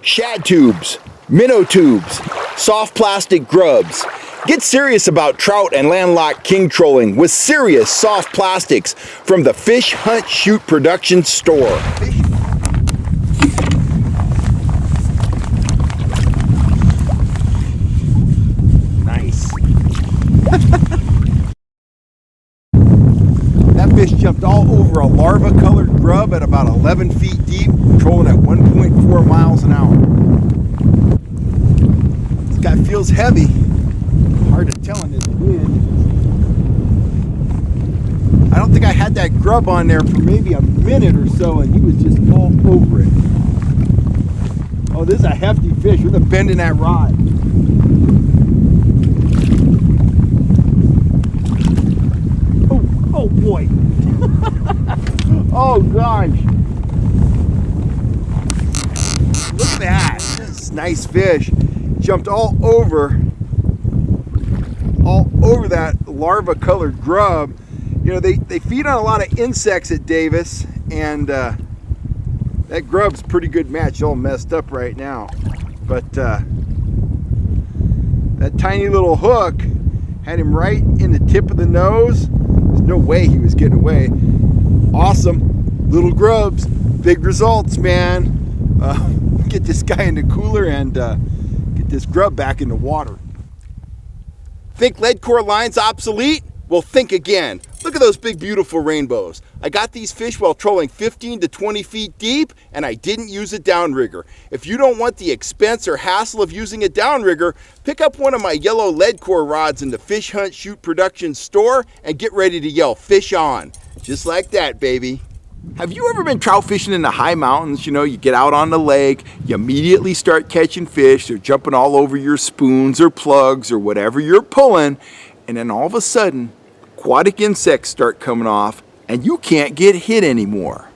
shad tubes, minnow tubes, soft plastic grubs. Get serious about trout and landlocked king trolling with serious soft plastics from the Fish Hunt Shoot Production store. Nice. That fish jumped all over a larva-colored grub at about 11 feet deep, trolling at 1.4 miles an hour. This guy feels heavy. Hard to tell in this wind. I don't think I had that grub on there for maybe a minute or so, and he was just all over it. Oh, this is a hefty fish. Look at the bend in that rod. Oh boy. Oh gosh. Look at that. This is a nice fish. Jumped all over that larva colored grub. You know, they feed on a lot of insects at Davis, and that grub's a pretty good match. It's all messed up right now. But that tiny little hook had him right in the tip of the nose. There's no way he was getting away. Awesome. Little grubs, big results, man. Get this guy in the cooler and get this grub back in the water. Think lead core line's obsolete? Well, think again. Look at those big, beautiful rainbows. I got these fish while trolling 15 to 20 feet deep, and I didn't use a downrigger. If you don't want the expense or hassle of using a downrigger, pick up one of my yellow lead core rods in the Fish Hunt Shoot Production store and get ready to yell, fish on. Just like that, baby. Have you ever been trout fishing in the high mountains? You know, you get out on the lake, you immediately start catching fish. They're jumping all over your spoons or plugs or whatever you're pulling. And then all of a sudden, aquatic insects start coming off and you can't get hit anymore.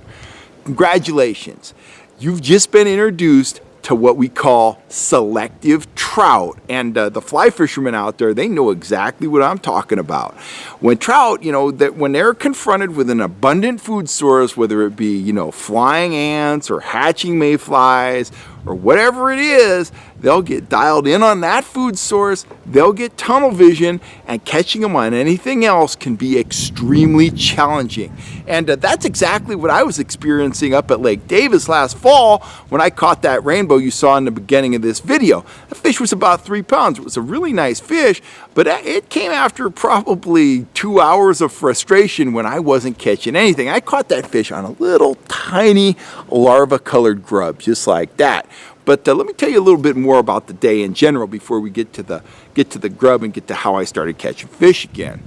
Congratulations. You've just been introduced to what we call selective trout. And the fly fishermen out there, they know exactly what I'm talking about. When trout, you know, that when they're confronted with an abundant food source, whether it be, you know, flying ants or hatching mayflies or whatever it is, they'll get dialed in on that food source, they'll get tunnel vision, and catching them on anything else can be extremely challenging. And that's exactly what I was experiencing up at Lake Davis last fall when I caught that rainbow you saw in the beginning of this video. The fish was about 3 pounds. It was a really nice fish, but it came after probably 2 hours of frustration when I wasn't catching anything. I caught that fish on a little tiny larva-colored grub, just like that. But let me tell you a little bit more about the day in general before we get to the grub and get to how I started catching fish again.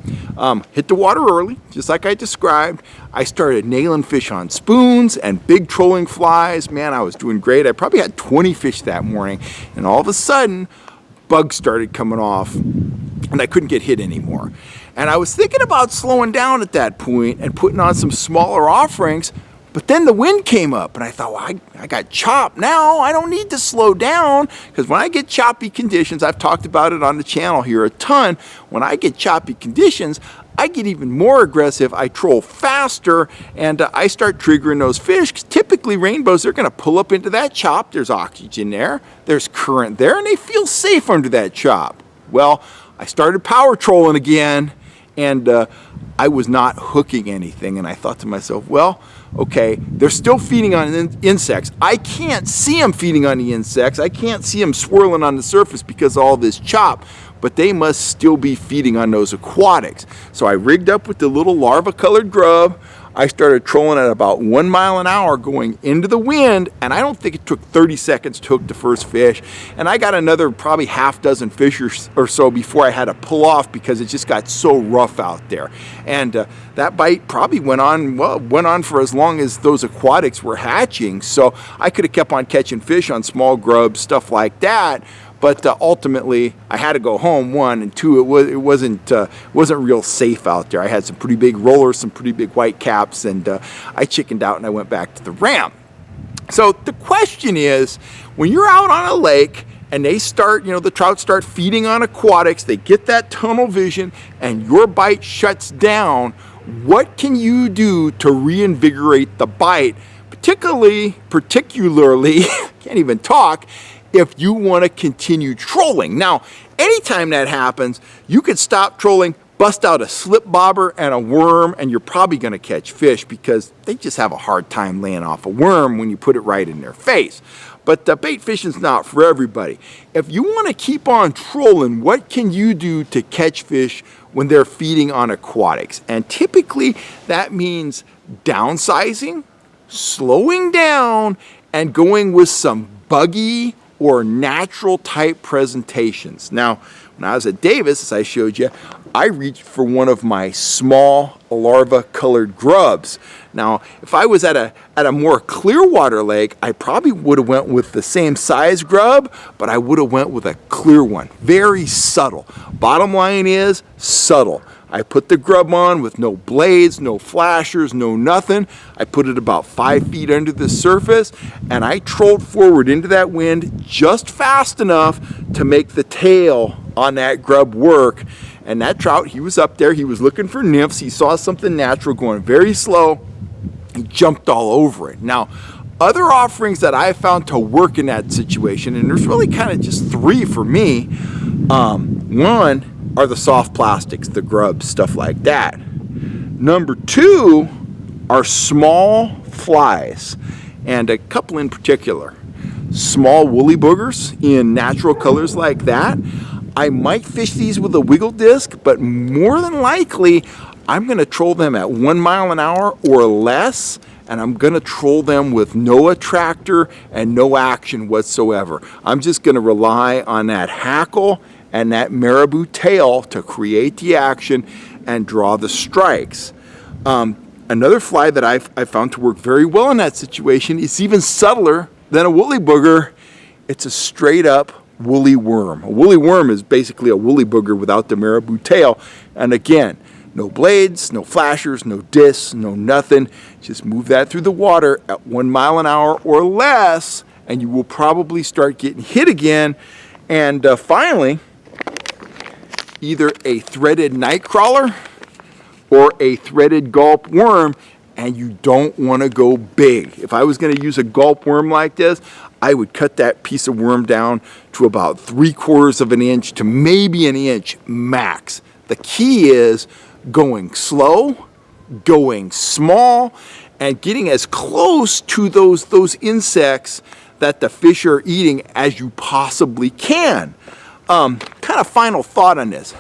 Hit the water early, just like I described. I started nailing fish on spoons and big trolling flies. Man, I was doing great. I probably had 20 fish that morning, and all of a sudden, bugs started coming off, and I couldn't get hit anymore. And I was thinking about slowing down at that point and putting on some smaller offerings. But then the wind came up and I thought, well, I got chopped now. I don't need to slow down, because when I get choppy conditions, I've talked about it on the channel here a ton. When I get choppy conditions, I get even more aggressive. I troll faster and I start triggering those fish. Typically rainbows, they're going to pull up into that chop. There's oxygen there, there's current there, and they feel safe under that chop. Well, I started power trolling again, and I was not hooking anything. And I thought to myself, well, okay, they're still feeding on insects. I can't see them feeding on the insects. I can't see them swirling on the surface because of all this chop, but they must still be feeding on those aquatics. So I rigged up with the little larva-colored grub. I started trolling at about 1 mile an hour going into the wind, and I don't think it took 30 seconds to hook the first fish. And I got another probably half dozen fish or so before I had to pull off because it just got so rough out there. And that bite probably went on for as long as those aquatics were hatching. So I could have kept on catching fish on small grubs, stuff like that. But ultimately, I had to go home, one, and two, it wasn't real safe out there. I had some pretty big rollers, some pretty big white caps, and I chickened out and I went back to the ramp. So the question is, when you're out on a lake and they start, you know, the trout start feeding on aquatics, they get that tunnel vision, and your bite shuts down, what can you do to reinvigorate the bite particularly, can't even talk, if you want to continue trolling. Now, anytime that happens, you could stop trolling, bust out a slip bobber and a worm, and you're probably going to catch fish because they just have a hard time laying off a worm when you put it right in their face. But bait fishing's not for everybody. If you want to keep on trolling, what can you do to catch fish when they're feeding on aquatics? And typically that means downsizing, slowing down, and going with some buggy or natural type presentations. Now, when I was at Davis, as I showed you, I reached for one of my small larva colored grubs. Now, if I was at a more clear water lake, I probably would have went with the same size grub, but I would have went with a clear one. Very subtle. Bottom line is subtle. I put the grub on with no blades, no flashers, no nothing. I put it about 5 feet under the surface, and I trolled forward into that wind just fast enough to make the tail on that grub work. And that trout, he was up there, he was looking for nymphs, he saw something natural going very slow, he jumped all over it. Now, other offerings that I found to work in that situation, and there's really kind of just 3 for me. One are the soft plastics, the grubs, stuff like that. Number 2 are small flies, and a couple in particular. Small woolly boogers in natural colors like that. I might fish these with a wiggle disc, but more than likely, I'm going to troll them at 1 mile an hour or less, and I'm going to troll them with no attractor and no action whatsoever. I'm just going to rely on that hackle and that marabou tail to create the action and draw the strikes. Another fly that I found to work very well in that situation is even subtler than a woolly booger. It's a straight up woolly worm. A woolly worm is basically a woolly booger without the marabou tail. And again, no blades, no flashers, no discs, no nothing. Just move that through the water at 1 mile an hour or less, and you will probably start getting hit again. And finally, either a threaded night crawler or a threaded gulp worm, and you don't want to go big. If I was going to use a gulp worm like this, I would cut that piece of worm down to about 3/4 of an inch to maybe an inch max. The key is going slow, going small, and getting as close to those insects that the fish are eating as you possibly can. Kind of final thought on this.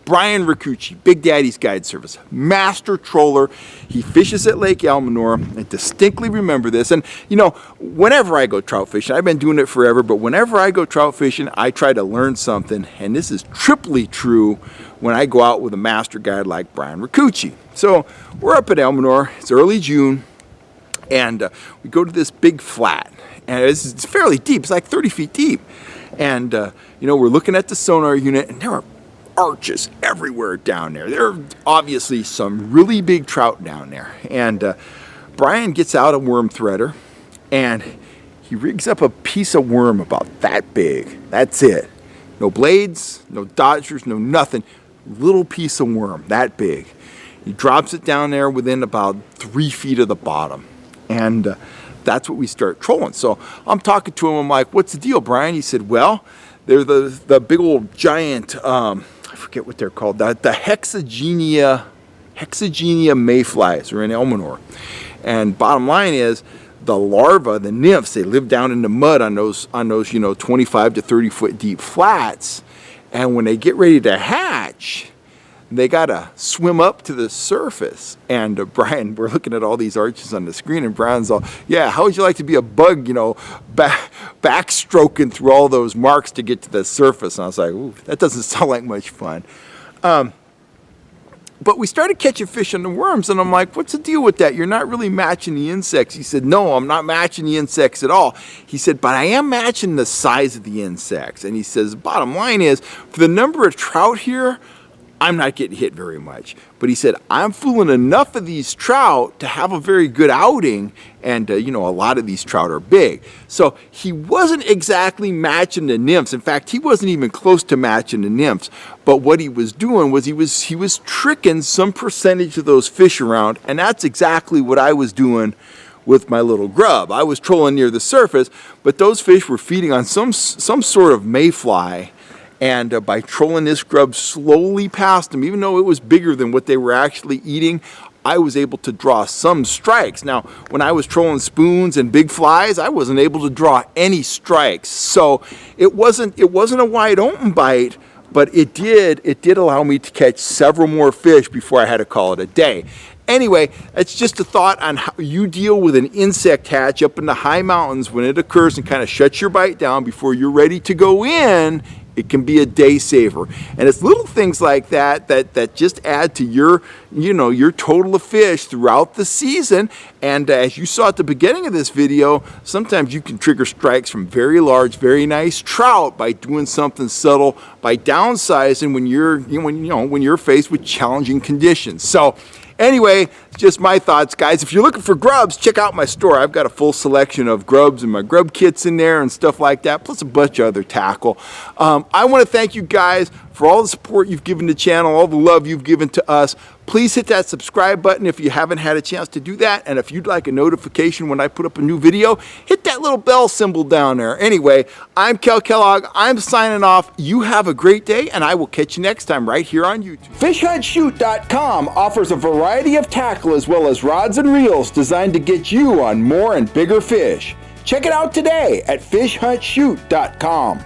Brian Ricucci, Big Daddy's Guide Service, master troller. He fishes at Lake Almanor. I distinctly remember this. And, you know, whenever I go trout fishing, I've been doing it forever, but whenever I go trout fishing, I try to learn something. And this is triply true when I go out with a master guide like Brian Ricucci. So we're up at Almanor. It's early June. And we go to this big flat. And it's fairly deep. It's like 30 feet deep. And, you know, we're looking at the sonar unit, and there are arches everywhere down there. There are obviously some really big trout down there. And Brian gets out a worm threader, and he rigs up a piece of worm about that big. That's it. No blades, no dodgers, no nothing. Little piece of worm, that big. He drops it down there within about 3 feet of the bottom. And that's what we start trolling. So I'm talking to him. I'm like, what's the deal, Brian? He said, well, they're the big old giant, I forget what they're called, the Hexagenia mayflies are in Almanor. And bottom line is, the larvae, the nymphs, they live down in the mud on those 25 to 30 foot deep flats. And when they get ready to hatch, they got to swim up to the surface. And Brian, we're looking at all these arches on the screen, and Brian's all, yeah, how would you like to be a bug, backstroking through all those marks to get to the surface? And I was like, ooh, that doesn't sound like much fun. But we started catching fish on the worms, and I'm like, what's the deal with that? You're not really matching the insects. He said, no, I'm not matching the insects at all. He said, but I am matching the size of the insects. And he says, bottom line is, for the number of trout here, I'm not getting hit very much. But he said, I'm fooling enough of these trout to have a very good outing. And, a lot of these trout are big. So he wasn't exactly matching the nymphs. In fact, he wasn't even close to matching the nymphs. But what he was doing was he was tricking some percentage of those fish around. And that's exactly what I was doing with my little grub. I was trolling near the surface, but those fish were feeding on some sort of mayfly. And by trolling this grub slowly past them, even though it was bigger than what they were actually eating, I was able to draw some strikes. Now, when I was trolling spoons and big flies, I wasn't able to draw any strikes. So it wasn't a wide open bite, but it did allow me to catch several more fish before I had to call it a day. Anyway, it's just a thought on how you deal with an insect hatch up in the high mountains when it occurs and kind of shuts your bite down before you're ready to go in. It can be a day saver. And it's little things like that just add to your total of fish throughout the season. And as you saw at the beginning of this video, sometimes you can trigger strikes from very large, very nice trout by doing something subtle, by downsizing when you're faced with challenging conditions. So anyway, just my thoughts, guys. If you're looking for grubs, check out my store. I've got a full selection of grubs and my grub kits in there and stuff like that, plus a bunch of other tackle. I want to thank you guys for all the support you've given the channel, all the love you've given to us. Please hit that subscribe button if you haven't had a chance to do that. And if you'd like a notification when I put up a new video, hit that little bell symbol down there. Anyway, I'm Kel Kellogg. I'm signing off. You have a great day, and I will catch you next time right here on YouTube. FishHuntShoot.com offers a variety of tackle as well as rods and reels designed to get you on more and bigger fish. Check it out today at FishHuntShoot.com.